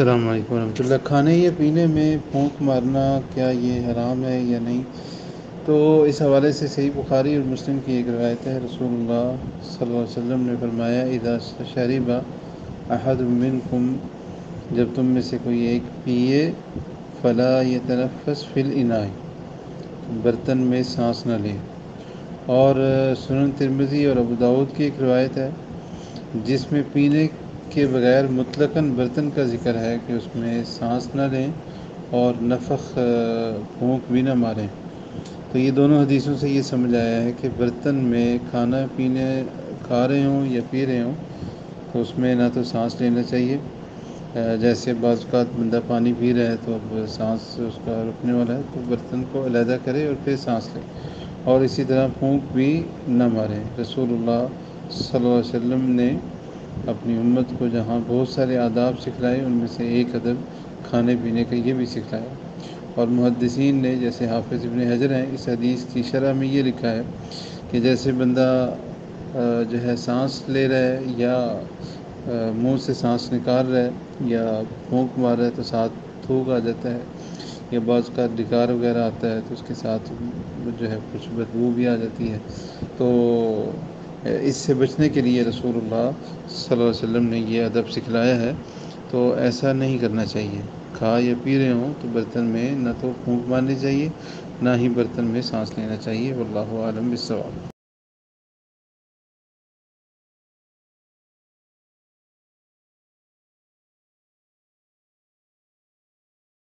السلام علیکم ورحمۃ اللہ۔ کھانے یا پینے میں پھونک مارنا کیا یہ حرام ہے یا نہیں؟ تو اس حوالے سے صحیح بخاری اور مسلم کی ایک روایت ہے، رسول اللہ صلی اللہ علیہ وسلم نے فرمایا، اذا شرب احد منکم، جب تم میں سے کوئی ایک پیے، فلا یتنفس فی الاناء، برتن میں سانس نہ لے۔ اور سنن ترمذی اور ابو داؤد کی ایک روایت ہے جس میں پینے کے بغیر مطلقاً برتن کا ذکر ہے کہ اس میں سانس نہ لیں اور نفخ پھونک بھی نہ ماریں۔ تو یہ دونوں حدیثوں سے یہ سمجھ آیا ہے کہ برتن میں کھانا پینے کھا رہے ہوں یا پی رہے ہوں تو اس میں نہ تو سانس لینا چاہیے، جیسے بعض اوقات بندہ پانی پی رہا ہے تو اب سانس اس کا رکنے والا ہے تو برتن کو علیحدہ کرے اور پھر سانس لے، اور اسی طرح پھونک بھی نہ ماریں۔ رسول اللہ صلی اللہ علیہ وسلم نے اپنی امت کو جہاں بہت سارے آداب سکھلائے، ان میں سے ایک ادب کھانے پینے کا یہ بھی سکھلایا۔ اور محدثین نے، جیسے حافظ ابن حجر ہیں، اس حدیث کی شرح میں یہ لکھا ہے کہ جیسے بندہ جو ہے سانس لے رہا ہے یا منہ سے سانس نکال رہا ہے یا پھونک مار رہا ہے تو ساتھ تھوک آ جاتا ہے، یا بعض کا ڈکار وغیرہ آتا ہے تو اس کے ساتھ جو ہے کچھ بدبو بھی آ جاتی ہے۔ تو اس سے بچنے کے لیے رسول اللہ صلی اللہ علیہ وسلم نے یہ ادب سکھلایا ہے، تو ایسا نہیں کرنا چاہیے۔ کھا یا پی رہے ہوں تو برتن میں نہ تو پھونک مارنی چاہیے، نہ ہی برتن میں سانس لینا چاہیے۔ واللہ اعلم بالصواب۔